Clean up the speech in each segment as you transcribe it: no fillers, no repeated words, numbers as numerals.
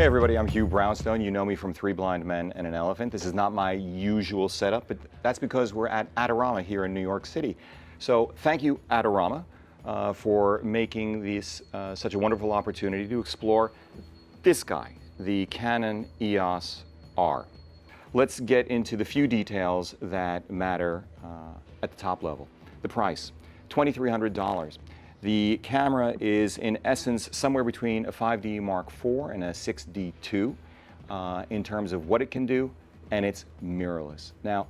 Hey everybody, I'm Hugh Brownstone. You know me from Three Blind Men and an Elephant. This is not my usual setup, but that's because we're at Adorama here in New York City. So thank you, Adorama, for making this such a wonderful opportunity to explore this guy, the Canon EOS R. Let's get into the few details that matter at the top level. The price, $2,300. The camera is in essence somewhere between a 5D Mark IV and a 6D II in terms of what it can do, and it's mirrorless. Now,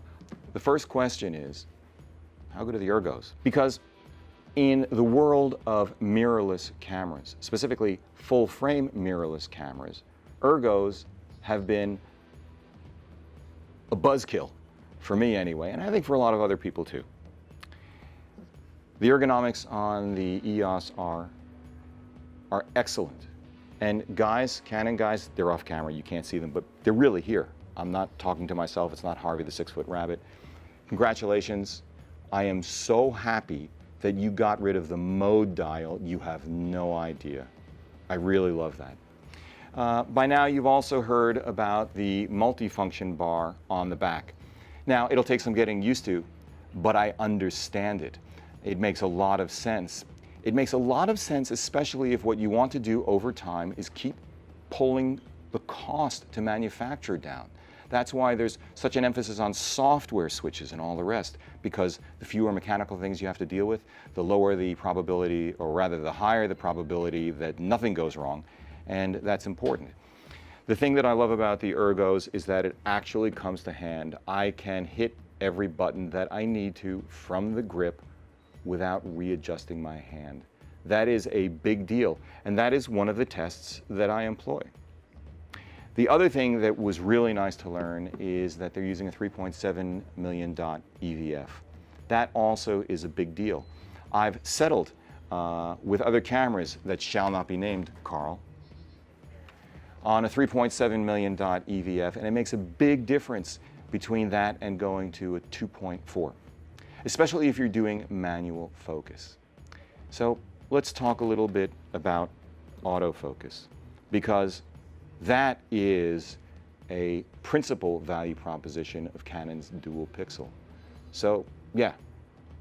the first question is, how good are the ergos? Because in the world of mirrorless cameras, specifically full-frame mirrorless cameras, ergos have been a buzzkill, for me anyway, and I think for a lot of other people too. The ergonomics on the EOS R are excellent. And guys, Canon guys, they're off camera, you can't see them, but they're really here. I'm not talking to myself, it's not Harvey the 6-foot rabbit. Congratulations. I am so happy that you got rid of the mode dial. You have no idea. I really love that. By now you've also heard about the multifunction bar on the back. Now it'll take some getting used to, but I understand it. It makes a lot of sense. It makes a lot of sense, especially if what you want to do over time is keep pulling the cost to manufacture down. That's why there's such an emphasis on software switches and all the rest, because the fewer mechanical things you have to deal with, the lower the probability, or rather the higher the probability that nothing goes wrong, and that's important. The thing that I love about the ergos is that it actually comes to hand. I can hit every button that I need to from the grip without readjusting my hand. That is a big deal, and that is one of the tests that I employ. The other thing that was really nice to learn is that they're using a 3.7 million dot EVF. That also is a big deal. I've settled with other cameras that shall not be named, Carl, on a 3.7 million dot EVF, and it makes a big difference between that and going to a 2.4. Especially if you're doing manual focus. So let's talk a little bit about autofocus, because that is a principal value proposition of Canon's dual pixel. So yeah,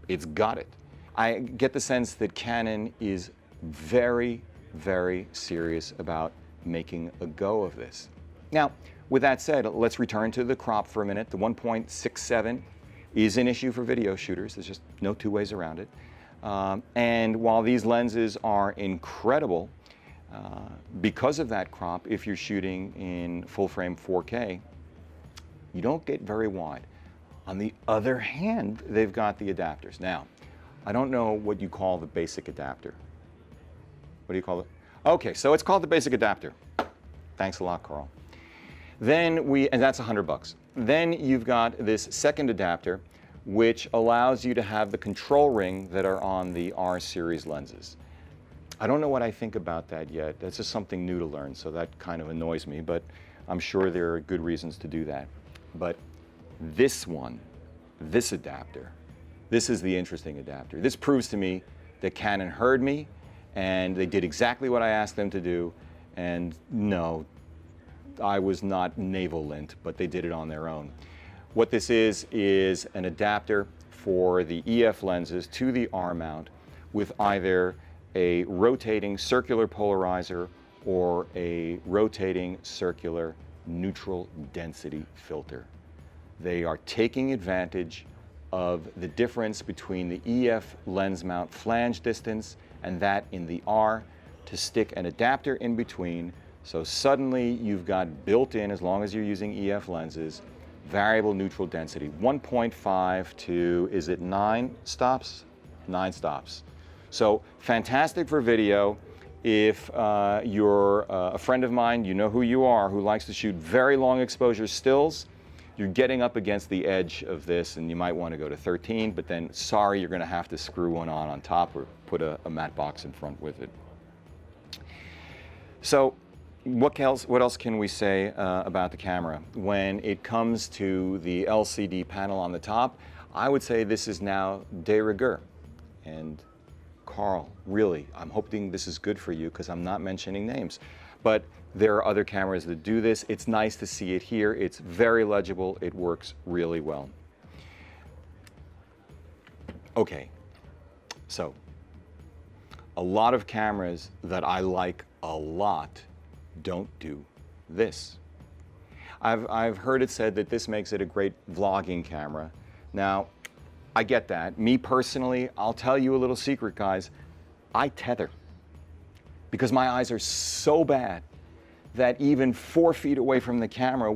it's got it. I get the sense that Canon is very, very serious about making a go of this. Now, with that said, let's return to the crop for a minute. The 1.67 is an issue for video shooters. There's just no two ways around it. And while these lenses are incredible, because of that crop, if you're shooting in full-frame 4K, you don't get very wide. On the other hand, they've got the adapters. Now, I don't know what you call the basic adapter. What do you call it? Okay, so it's called the basic adapter. Thanks a lot, Carl. Then and that's $100. Then you've got this second adapter, which allows you to have the control ring that are on the R series lenses. I don't know what I think about that yet. That's just something new to learn, so that kind of annoys me, but I'm sure there are good reasons to do that. But this one, this adapter, this is the interesting adapter. This proves to me that Canon heard me, and they did exactly what I asked them to do, and no, I was not navel lint, but they did it on their own. What this is an adapter for the EF lenses to the R mount with either a rotating circular polarizer or a rotating circular neutral density filter. They are taking advantage of the difference between the EF lens mount flange distance and that in the R to stick an adapter in between. So suddenly you've got built in, as long as you're using EF lenses, variable neutral density, 1.5 to, is it 9 stops? 9 stops. So fantastic for video. If you're a friend of mine, you know who you are, who likes to shoot very long exposure stills, you're getting up against the edge of this, and you might want to go to 13, but then sorry, you're going to have to screw one on top or put a matte box in front with it. So what else can we say about the camera? When it comes to the LCD panel on the top, I would say this is now de rigueur. And Carl, really, I'm hoping this is good for you because I'm not mentioning names. But there are other cameras that do this. It's nice to see it here. It's very legible. It works really well. Okay, so a lot of cameras that I like a lot don't do this. I've heard it said that this makes it a great vlogging camera. Now, I get that. Me personally, I'll tell you a little secret, guys. I tether because my eyes are so bad that even 4 feet away from the camera,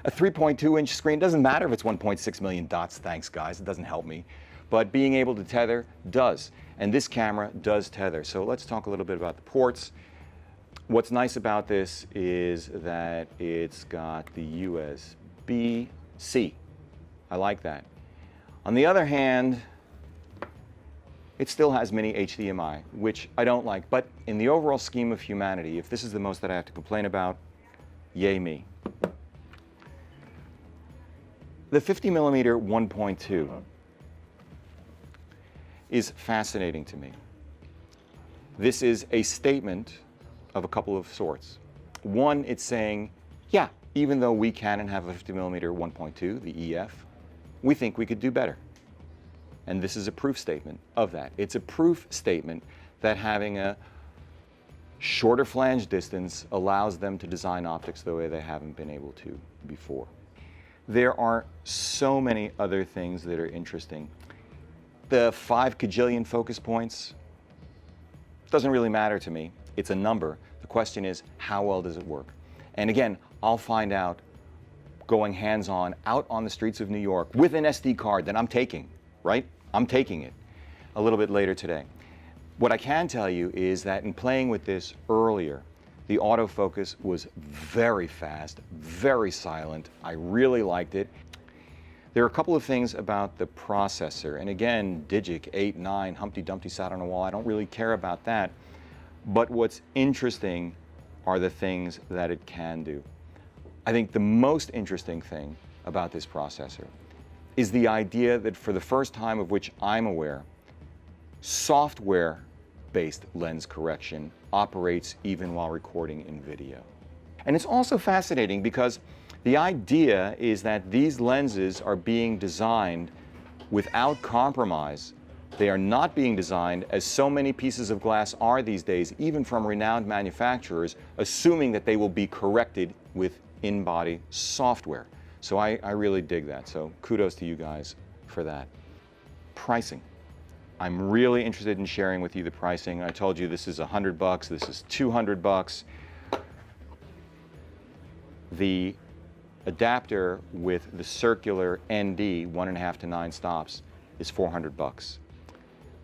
a 3.2-inch screen, doesn't matter if it's 1.6 million dots, thanks guys, it doesn't help me. But being able to tether does, and this camera does tether. So let's talk a little bit about the ports. What's nice about this is that it's got the USB-C. I like that. On the other hand, it still has mini HDMI, which I don't like. But in the overall scheme of humanity, if this is the most that I have to complain about, yay me. The 50mm 1.2 is fascinating to me. This is a statement of a couple of sorts. One, it's saying, yeah, even though we Canon have a 50mm 1.2, the EF, we think we could do better. And this is a proof statement of that. It's a proof statement that having a shorter flange distance allows them to design optics the way they haven't been able to before. There are so many other things that are interesting. The 5 kajillion focus points doesn't really matter to me. It's a number. The question is, how well does it work? And again, I'll find out going hands-on out on the streets of New York with an SD card that I'm taking, right? I'm taking it a little bit later today. What I can tell you is that in playing with this earlier, the autofocus was very fast, very silent. I really liked it. There are a couple of things about the processor, and again, Digic 8, 9, Humpty Dumpty sat on a wall. I don't really care about that. But what's interesting are the things that it can do. I think the most interesting thing about this processor is the idea that for the first time of which I'm aware, software-based lens correction operates even while recording in video. And it's also fascinating because the idea is that these lenses are being designed without compromise. They are not being designed, as so many pieces of glass are these days, even from renowned manufacturers, assuming that they will be corrected with in-body software. So I really dig that. So kudos to you guys for that. Pricing. I'm really interested in sharing with you the pricing. I told you this is $100, this is $200. The adapter with the circular ND, 1.5 to 9 stops, is $400.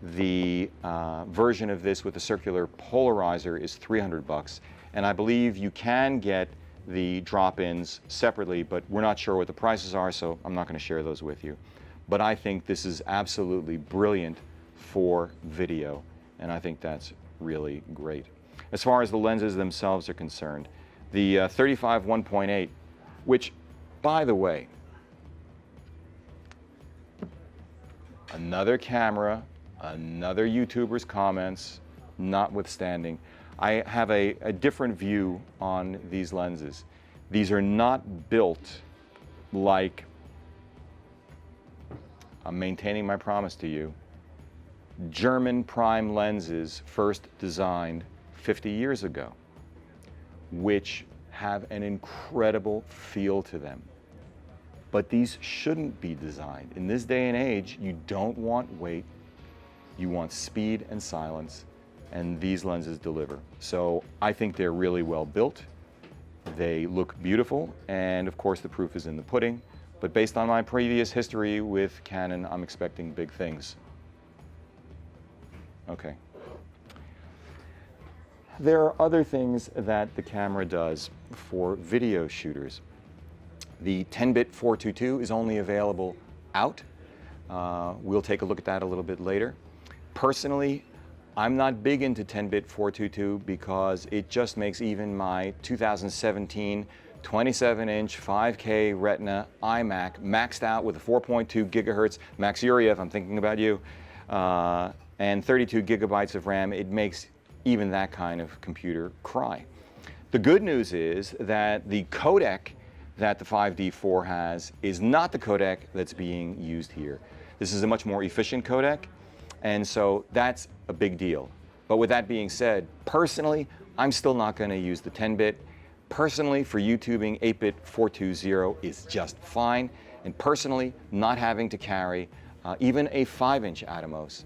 The version of this with the circular polarizer is $300. And I believe you can get the drop-ins separately, but we're not sure what the prices are, so I'm not going to share those with you. But I think this is absolutely brilliant for video, and I think that's really great. As far as the lenses themselves are concerned, the 35 1.8, which, by the way, another camera, another YouTuber's comments notwithstanding, I have a different view on these lenses. These are not built like, I'm maintaining my promise to you, German prime lenses first designed 50 years ago, which have an incredible feel to them. But these shouldn't be designed. In this day and age, you don't want weight, you want speed and silence, and these lenses deliver. So I think they're really well built. They look beautiful, and of course the proof is in the pudding. But based on my previous history with Canon, I'm expecting big things. Okay. There are other things that the camera does for video shooters. The 10-bit 422 is only available out. We'll take a look at that a little bit later. Personally, I'm not big into 10-bit 422 because it just makes even my 2017 27-inch 5K Retina iMac maxed out with a 4.2 gigahertz Max Uriev, I'm thinking about you, and 32 gigabytes of RAM, it makes even that kind of computer cry. The good news is that the codec that the 5D4 has is not the codec that's being used here. This is a much more efficient codec, and so that's a big deal. But with that being said, personally, I'm still not going to use the 10-bit. Personally, for YouTubing, 8-bit 420 is just fine. And personally, not having to carry even a 5-inch Atomos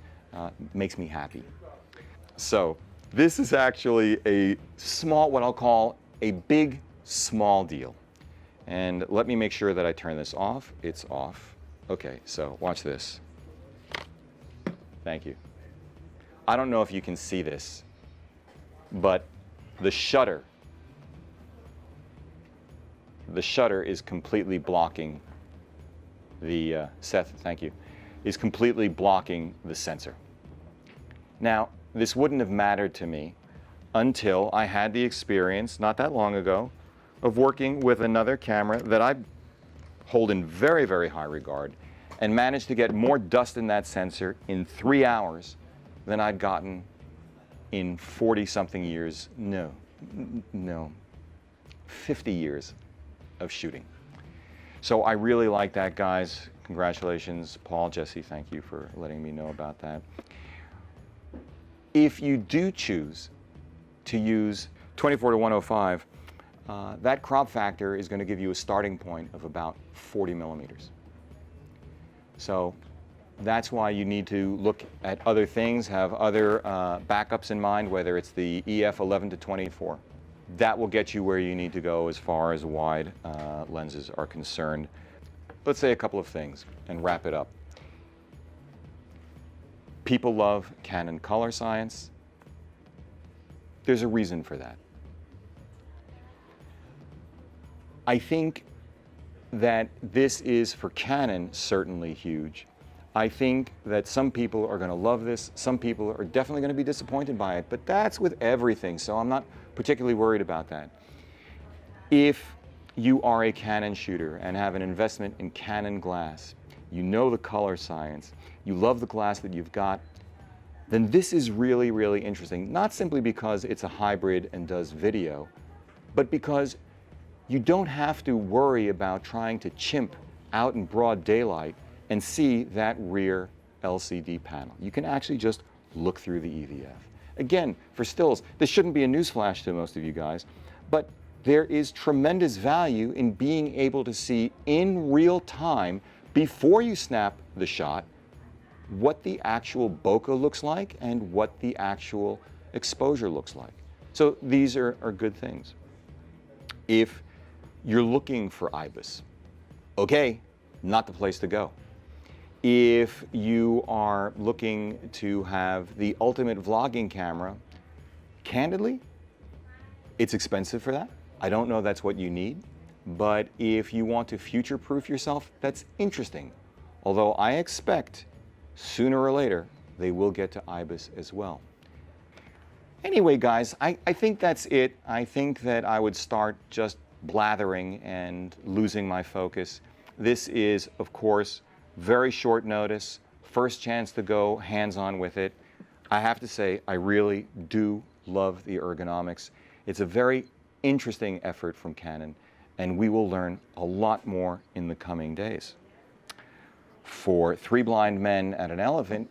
makes me happy. So this is actually a small, what I'll call a big, small deal. And let me make sure that I turn this off. It's off. Okay, so watch this. Thank you. I don't know if you can see this, but the shutter is completely blocking the, Seth, thank you, is completely blocking the sensor. Now, this wouldn't have mattered to me until I had the experience, not that long ago, of working with another camera that I hold in very, very high regard and managed to get more dust in that sensor in 3 hours than I'd gotten in 40-something years, no, 50 years of shooting. So I really like that, guys. Congratulations, Paul, Jesse, thank you for letting me know about that. If you do choose to use 24-105, that crop factor is going to give you a starting point of about 40 millimeters. So that's why you need to look at other things, have other backups in mind, whether it's the EF-11-24. That will get you where you need to go as far as wide lenses are concerned. Let's say a couple of things and wrap it up. People love Canon Colorscience. There's a reason for that. I think that this is, for Canon, certainly huge. I think that some people are going to love this. Some people are definitely going to be disappointed by it, but that's with everything, so I'm not particularly worried about that. If you are a Canon shooter and have an investment in Canon glass, you know the Colorscience, you love the glass that you've got, then this is really, really interesting. Not simply because it's a hybrid and does video, but because you don't have to worry about trying to chimp out in broad daylight and see that rear LCD panel. You can actually just look through the EVF. Again, for stills, this shouldn't be a newsflash to most of you guys, but there is tremendous value in being able to see in real time, before you snap the shot, what the actual bokeh looks like and what the actual exposure looks like. So these are good things. If you're looking for IBIS, okay, not the place to go. If you are looking to have the ultimate vlogging camera, candidly, it's expensive for that. I don't know that's what you need, but if you want to future-proof yourself, that's interesting. Although I expect sooner or later they will get to IBIS as well. Anyway, guys, I think that's it. I think that I would start just blathering and losing my focus. This is, of course, very short notice, first chance to go hands-on with it. I have to say, I really do love the Ergonomics. It's a very interesting effort from Canon, and we will learn a lot more in the coming days. For Three Blind Men and an Elephant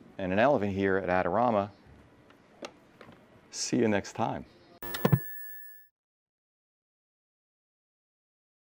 here at Adorama, see you next time.